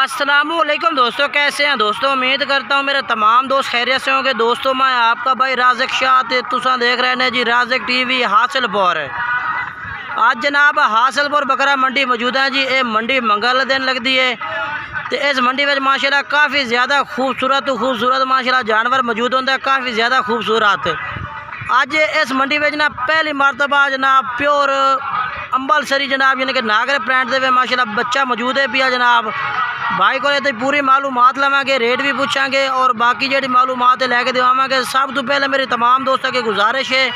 अस्सलामुअलैकुम दोस्तों, कैसे हैं दोस्तों। उम्मीद करता हूँ मेरे तमाम दोस्त खैरियत से होंगे। दोस्तों मैं आपका भाई राज़िक शाह तुसा देख रहे हैं जी राज़िक टीवी हासिलपुर। आज जनाब हासिलपुर बकरा मंडी मौजूद है जी। ये मंडी मंगल दिन लगती है तो इस मंडी में माशाल्लाह काफ़ी ज़्यादा खूबसूरत माशाल्लाह जानवर मौजूद होंगे, काफ़ी ज़्यादा खूबसूरत। अज इस मंडी में जनाब पहली मरतबा जनाब प्योर अंबलसरी जनाब यानी कि नागर ब्रांड के माशाल्लाह बच्चा मौजूद है पिया जनाब। भाई को तो पूरी मालूमात लवेंगे, रेट भी पूछांगे और बाकी जी मालूमात लैके देवांगे। सब तो पहले मेरी तमाम दोस्तों की गुजारिश है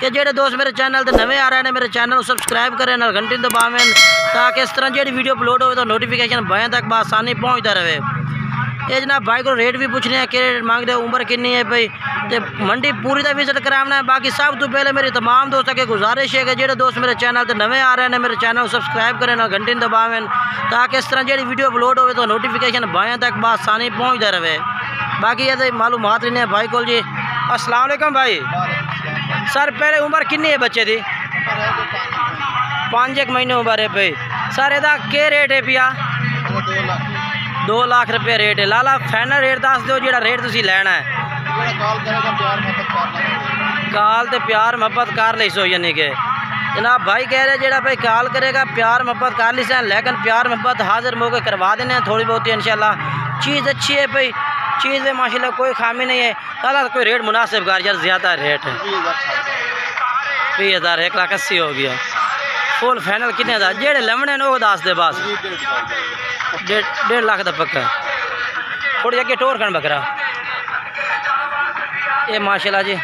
कि जेडे दोस्त मेरे चैनल से नवे आ रहे हैं मेरे चैनल को सब्सक्राइब करें, घंटी दबावें ताकि इस तरह जी वीडियो अपलोड हो तो नोटिफिकेशन भाई तक बसानी पहुँचता रहे। ये जनाब भाई को रेट भी पूछने हैं कि मांग रहे उम्र कितनी है भाई, तो मंडी पूरी का विजिट कराना है। बाकी सब तो पहले मेरी तमाम दोस्तों की गुजारिश है कि जेडे दोस्त मेरे चैनल से नवे आ रहे हैं मेरे चैनल को सब्सक्राइब करें, घंटी दबावें ताकि इस तरह जी वीडियो अपलोड हो तो नोटिफिकेशन भाई तक बसानी पहुँचता रहे। बाकी ये मालूमात लेने भाई को जी। अस्सलाम वालेकुम भाई। सर पहले उम्र कितनी है बच्चे की? 5 महीने उम्र है भाई। सर यदा क्या रेट है पिया? 2 लाख रुपये रेट है। लाला फाइनल रेट दस दो जो रेट तुम लैना है। काल तो प्यार मुहब्बत कर ली सो यानी कि जनाब भाई कह रहे जो भाई काल करेगा प्यार मुहब्बत कर ली से, लेकिन प्यार मुहब्बत हाजिर मौके करवा देने हैं थोड़ी बहुत इंशाल्लाह। चीज़ अच्छी है भाई, चीज़ में माशाल्लाह कोई खामी नहीं है। लाला कोई रेट मुनासिब कर यार, ज़्यादा रेट है 20,000 1,80,000 हो गया। फुल फाइनल कितने का जेड़े लमने वो दस दे बस 1.5 लाख का पक्का। थोड़ी अगे टोर खन बकरा ये माशाल्लाह जी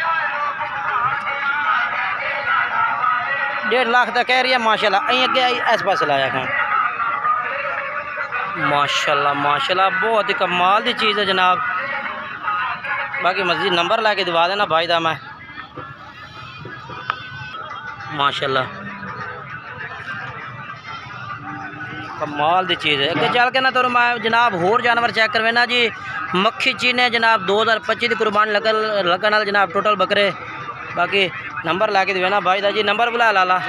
1.5 लाख तक कह रही है माशाल्लाह। अं अगे इस पास लाया खान माशाल्लाह माशाल्लाह बहुत ही कमाल की चीज़ है जनाब। बाकी मस्जिद नंबर ला के दिवा देना भाई दा मैं माशाल्लाह कमाल की चीज़ है। अगे चल के ना तो मैं जनाब होर जानवर चेक करवेना जी। मक्खी चीने जनाब 2025 की कुर्बान लगन वाले जनाब टोटल बकरे। बाकी नंबर ला के देना भाई दा जी। नंबर बुला लाला।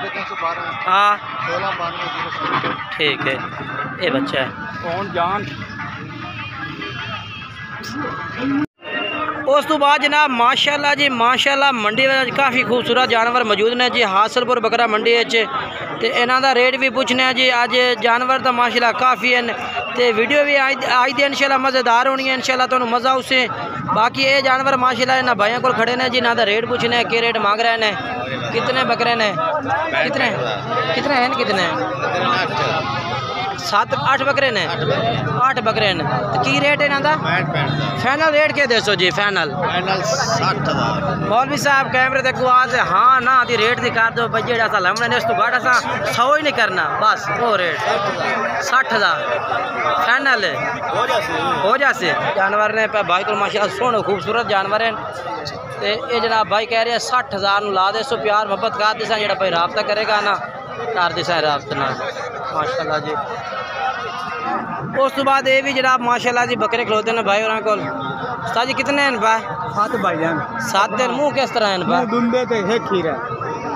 हाँ ठीक है। ये बच्चा है कौन जान। उस तो बाद जनाब माशाल्लाह जी माशाल्लाह मंडी में काफ़ी खूबसूरत जानवर मौजूद ने जी। हासिलपुर बकरा मंडी तो इन्हों का रेट भी पूछने जी। अज जानवर तो माशाल्लाह काफ़ी हैं तो वीडियो भी आज दी इंशाल्लाह मज़ेदार होनी है इंशाल्लाह तो मज़ा उसे। बाकी ये जानवर माशाल्लाह इन्होंने भाइयों को खड़े ने जी। इन्हों का रेट पूछने क्या रेट मांग रहे हैं, कितने बकरे ने, कितने कितने हैं, कितने 7-8 बकरे ने 8 बकरे ने तो की रेट है इन्हों का? फाइनल रेट क्या दसो जी? फाइनल 60,000। मौलवी साहब कैमरे तक आवाज हाँ ना दी रेट दी कर दो भाई जेड़ा सा लमने ने इस तो घट असा 100 ही नहीं करना बस। वो रेट 60,000 फाइनल हो जासे। जानवर ने भाई को माशाल्लाह सोहने खूबसूरत जानवर हैं तो ये जनाब भाई कह रहे हैं 60,000 ला दे सो प्यार मुहब्बत कर दिसा जो भाई रबता करेगा ना कर दिसा रबते ना माशाल्लाह जी। उस तो बाद ये भी जनाब माशाल्लाह जी बकरे खलोते हैं भाई और को। उस्ताद जी कितने हैं भाई? 7 भाईजान। 7 दिन मुँह किस तरह हैं भाई? दुंदे ते है खीरा।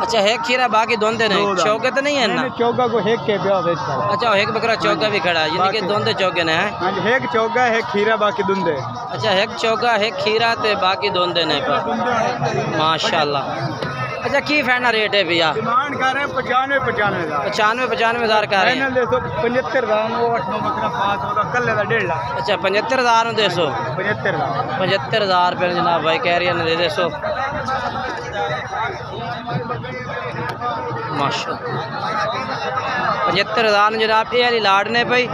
अच्छा एक खीरा बाकी दोंदे नहीं चौके तो नहीं है ना? चौका को एक के ब्याह बेच कर। अच्छा एक बकरा चौका भी खड़ा है यानी कि दोंदे चौके ने हैं। हां एक चौका है खीरा बाकी दुंदे। अच्छा एक चौका है खीरा ते बाकी दोंदे ने माशाल्लाह। अच्छा की फाइनल रेट है भैया? डिमांड कर रहे हैं 95,000 का रहे हैं। 75,000 वो 8-9 बकरा पास होगा कल का 1.5 लाख। अच्छा 75,000 दे सो 75,000 रुपये जनाब भाई कह रही है दे सो माशाल्लाह 75,000 जनाब। ये वाली लाड ने भाई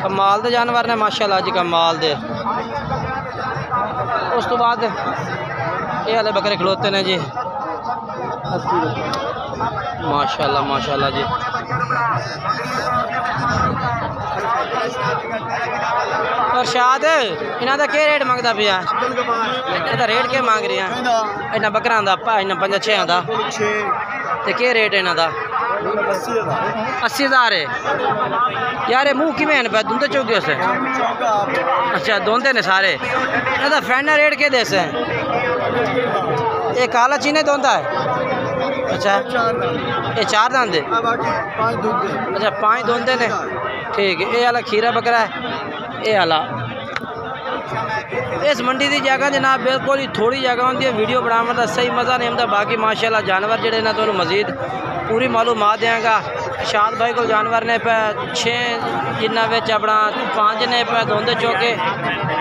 कमाल दे जानवर ने माशाल्लाह जी कमाल दे। उस तो बाद ये वाले बकरे खलोते ने जी माशाल्लाह माशाल्लाह जी। अरशाद इन्हों का क्या रेट मंगता पिया? इनका रेट क्या मांग रही हैं इन्होंने बकरा का? इन्हें 5-6 का तो क्या रेट है इन्हों का? 80,000 है यार। ये मुँह किमें पे दुंदे चौके से? अच्छा दोंदे ने सारे। इन्हों फाइनल रेट क्या दे से? ये काला चीने दोंदा है? अच्छा ये 4 दांत दे? अच्छा 5 दोंदे ने ठीक है। ये वाला खीरा बकरा है ये आला इस मंडी की जगह जनाब बिल्कुल ही थोड़ी जगह होती है, वीडियो बनाने का सही मज़ा नहीं आता। बाकी माशाल्लाह जानवर जोड़े ना तो मज़ीद पूरी मालूमात देंगा। शाद भाई को जानवर ने पे 6 जिन्ना बिच अपना 5 ने पे धोंदे चौके,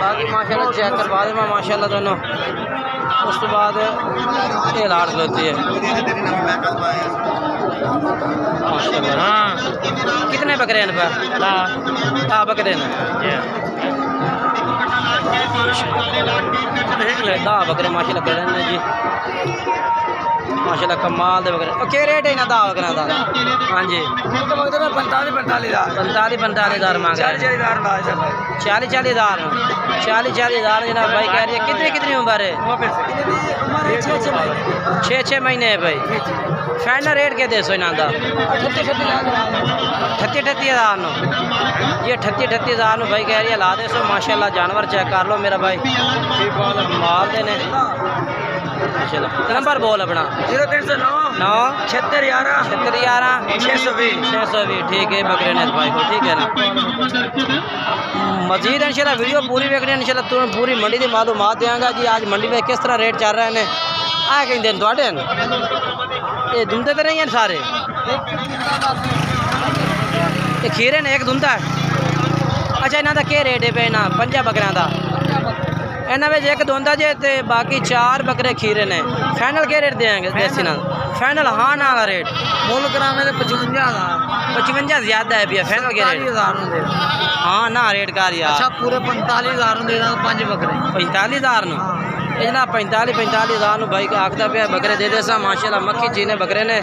बाकी माशाल्लाह चेक करवा दें माशाल्लाह दोनों। उस तो बाद ये लाड़ खलोती है माशाल्लाह। हाँ कितने बकरे हैं पे? 10 बकरे हैं। 10 बकरे माशाल्लाह कर रहे हैं जी माशाल्लाह, कमाल दे बकरे। क्या रेट है इन्हें 10 बकरा का? हाँ जी 45,000 मांग रहे हैं। 40,000 जनाब भाई कह रही है। कितनी उम्र है? 6 महीने है भाई। फाइनल रेट क्या दे सो इन्हों का? 38,000 ये 38,000 भाई कह रही है ला दे सो। माशाल्लाह जानवर चेक कर लो मेरा भाई, माल देने। नंबर बोल अपना 0309 7611 620। ठीक है बकरे ने भाई को, ठीक है ना। मजीद इंशाल्लाह वीडियो पूरी देखनी इंशाल्लाह तुम्हें पूरी मंडी की मालूमात देंगे जी। आज मंडी में किस तरह रेट चल रहे हैं आ कहीं दिन थोड़े ये दुमते तो नहीं हैं सारे? ये खीरे ने एक दुमता है। अच्छा इन्हों का क्या रेट है पे? इन्हों 5 बकरियां का इन्होंने एक दोंदा जे ते बाकी 4 बकरे खीरे ने। फाइनल क्या रेट देंगे देसी ना? फाइनल हाँ ना का रेट मुल करावे 55 ज़्यादा है भैया। फाइनल क्या रेट? हाँ ना रेट कर यार। अच्छा पूरे 45,000 दे 5 बकरे 45,000 इतना 45,000 भाई का आखता पे बकरे दे दे सा माशाल्लाह। मक्खी चीने बकरे ने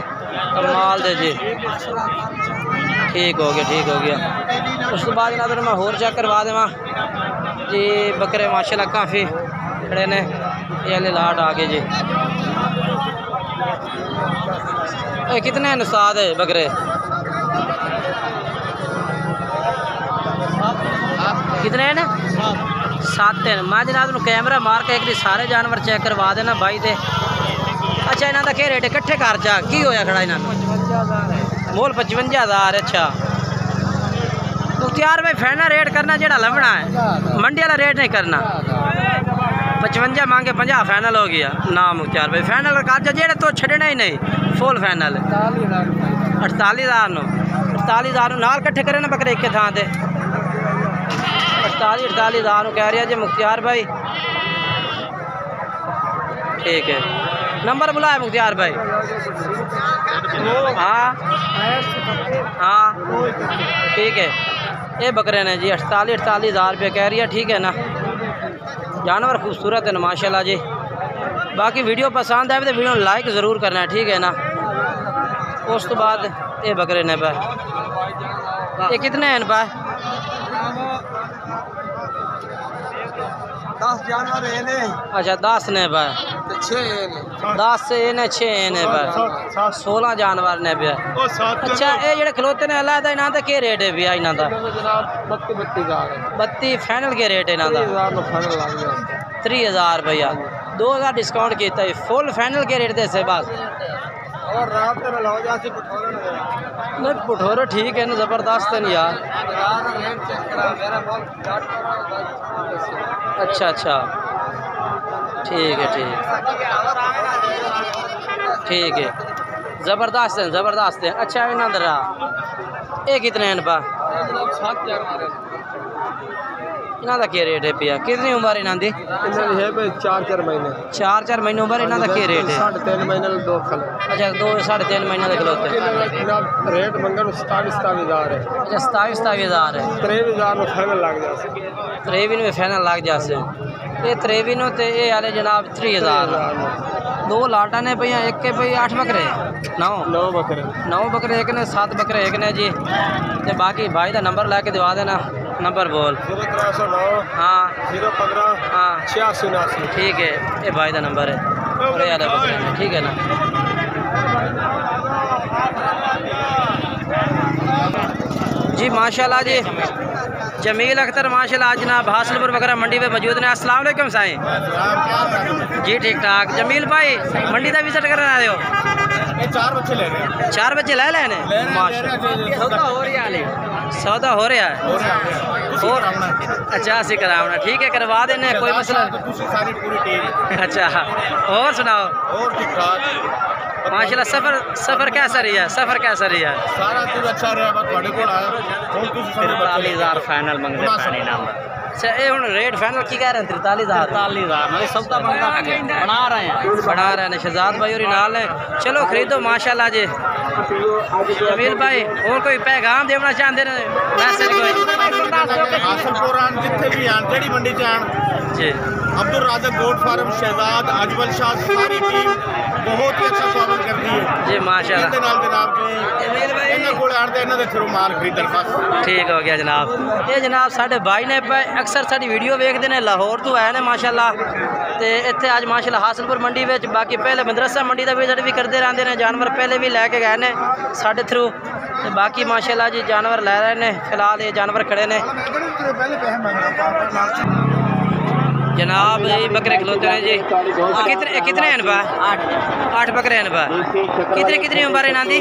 कमाल दे जी। ठीक हो गया। उस बाद ना मैं होर चेक करवा देवा जी। बकरे माशाल्लाह काफ़ी खड़े ने। ये वाले लाट आ गए जी। ये कितने नुसाद है बकरे? कितने हैं ना? 7 हैं। मैं जनाब कैमरा मार के एक सारे जानवर चेक करवा देना भाई दे। अच्छा इन्हों का क्या रेट है? कट्ठे घर चा की होया खड़ा इन्हों? मोल 55,000। अच्छा मुख्तियार भाई फाइनल रेट करना जेड़ा लभना है, मंडी वाला रेट नहीं करना। 55 मांगे 50 फाइनल हो गया ना मुख्तियार भाई। फाइनल कर जेड़े तो छड़ना ही नहीं, फुल फाइनल 48,000 नाल कट्ठे करे ना बकरे एक थां ते। 48,000 कह रहा जी मुख्तियार भाई। ठीक है नंबर बुलाया मुख्तियार भाई। हाँ ठीक है। ये बकरे ने जी 48,000 रुपये कह रही है, ठीक है ना। जानवर खूबसूरत है माशाल्लाह जी। बाकी वीडियो पसंद आए तो वीडियो लाइक ज़रूर करना है, ठीक है ना। उस तो बाद ये बकरे ने पे ये कितने हैं पे? 10 जानवर है। अच्छा 10 ने पे 10 से इन्हें 6 ने पे 16 जानवर ने पे। अच्छा ये जो खलोते ने अल्लाह का इन्हों का क्या रेट है भैया? इन्हों का 32 फाइनल के रेट है इन्हों का? 30,000 भैया 2,000 डिस्काउंट किया। फुल फाइनल के रेट दे से बस। और रात को लाओ जासी नहीं पुठोरो ठीक है ना, ज़बरदस्त है यार। अच्छा ठीक है ज़बरदस्त है। अच्छा इन्हों दरा ये कितने हैं पा? इन्हों का क्या रेट है भैया? कितनी उम्र इन्हों की? 4 महीने 4 महीने उम्र। इन्हों का क्या रेट है? 3.5 महीने 2 खल। अच्छा 2 3.5 महीने के खलोते रेट मंगन 27,000 है। अच्छा 27,000 है। 23,000 में फाइनल लग जाए। 23 में फाइनल लग जाए। ये 23 ते ये वाले जनाब 30,000। 2 लाटा ने भैया एक के भाई 8 बकरे 9 बकरे एक ने 7 बकरे एक ने जी। ते बाकी भाई का नंबर ला के दिवा देना। नंबर बोल 0309 हाँ 015 हाँ 8679। ठीक है ये भाई का नंबर है और ये वाले बकरे ने, ठीक है ना। जी माशाल्लाह जी जमील अख्तर माशाल्लाह आज जनाब हासिलपुर वगैरह मंडी में मौजूद ने। अस्सलाम वालेकुम साईं जी, ठीक ठाक। जमील भाई मंडी का विजिट करने आए हो? 4 बच्चे ले रहे हैं। 4 बच्चे ले लेने माशाल्लाह। सौदा हो रहा है? सौदा हो रहा है और अच्छा असी करावना, ठीक है करवा देने, कोई मसला। अच्छा और सुनाओ? और ठीक ठाक माशाल्लाह। सफर कैसा रही है? सफर कैसा रही है? सारा कुछ अच्छा रहा। बस थोड़े को आया और कुछ 43,000 फाइनल मंगते पानी नाम। अच्छा ये हुन रेट फाइनल की कह रहे हैं? 43,000 मतलब सौदा बना रहे हैं शहजाद भाई और नाल है। चलो खरीदो माशाल्लाह जी। जमील भाई और कोई पैगाम देना चाहते हैं? मैसेज कोई हासिलपुर आन जितने भी आन जेड़ी मंडी च आन जी। अब्दुल राज़क गोट फार्म शहजाद अजमल शाह सारी टीम बहुत ही अच्छा स्वागत करती है जी माशाल्लाह। जनाब जी इन्होंने को आते इन्हों के थ्रू माल खरीदन बस ठीक हो गया जनाब। ये जनाब साढ़े भाई ने अक्सर साड़ी वीडियो देखते हैं, लाहौर तो है ने माशाल्लाह। तो इतने अज माशाल्लाह हासिलपुर मंडी में, बाकी पहले मदरसा मंडी का विजिट भी करते रहते हैं। जानवर पहले भी लैके गए ने साढ़े थ्रू, तो बाकी माशाल्लाह जी जानवर लै रहे हैं। फिलहाल ये जानवर खड़े ने जनाब। ये बकरे खलोते हैं जी। कितने हैं बा? 8 बकरे हैं बा। कितनी उम्र है इन्हों की?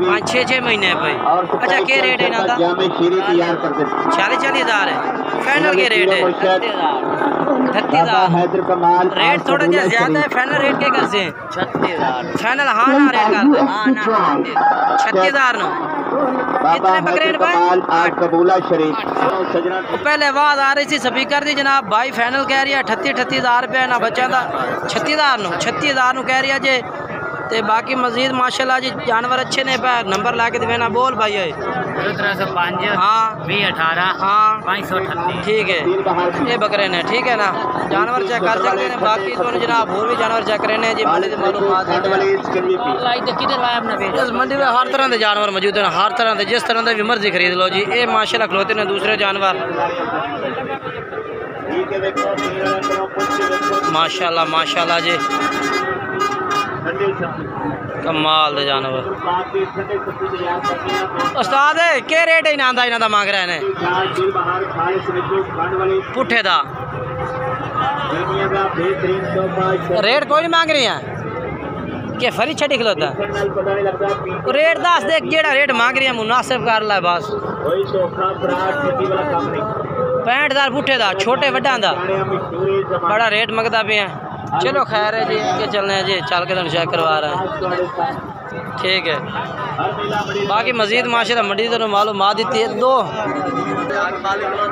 5-6 महीने है भाई। अच्छा क्या रेट है इन्हों का? 40,000 है। फाइनल के रेट है 38,000। रेट थोड़ा जहा ज्यादा है। फाइनल रेट क्या कर से? 36,000 फाइनल। हाँ ना रेट कर 36,000 नो। कितने बकरे हैं भाई? 8। पहले आवाज आ रही थी स्पीकर दी जनाब, भाई फाइनल कह रही है 38,000 रुपया ना बच्चा का। 36,000 कह रही है जी। ते बाकी मजीद माशाल्लाह जी जानवर अच्छे ने। पे नंबर ला के देना बोल भाई। 1305 हाँ 2018 हाँ 538 ठीक है। ये बकरे ने ठीक है ना, जानवर चेक कर सकते हैं। बाकी तो जनाब और भी जानवर चेक करने जी। मंडी की मालूमात इस मंडी में हर तरह के जानवर मौजूद हैं, हर तरह के जिस तरह के भी मर्जी खरीद लो जी। ये माशाल्लाह खलोते हैं दूसरे जानवर माशाल्लाह माशाल्लाह जी। कमाल दे जानवर। उस्ताद क्या रेट है इन्हों का? इन्हों का मांग रहे हैं पुट्ठे का रेट कोई नहीं मांग रही है कि फरी छड़ी खलोता? रेट दस दे, जेड़ा रेट मांग रही है मुनासिब कर ला बस। 65,000 पुट्ठे का, छोटे वड्डा का बड़ा रेट मंगता पे है। चलो खैर है जी, के चलने हैं जी, चल के तुम चेक करवा रहे हैं ठीक है। बाकी मजीद माशाल्लाह मंडी तो मालूमात दी है दो।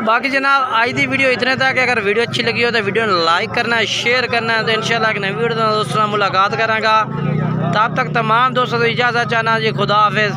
बाकी जनाब आज की वीडियो इतने तक। अगर वीडियो अच्छी लगी हो तो वीडियो लाइक करना है, शेयर करना है। तो इंशाल्लाह एक नई वीडियो दोस्तों मुलाकात करांगा। तब तक तमाम दोस्तों को इजाज़त चाहना जी। खुदा हाफिज़।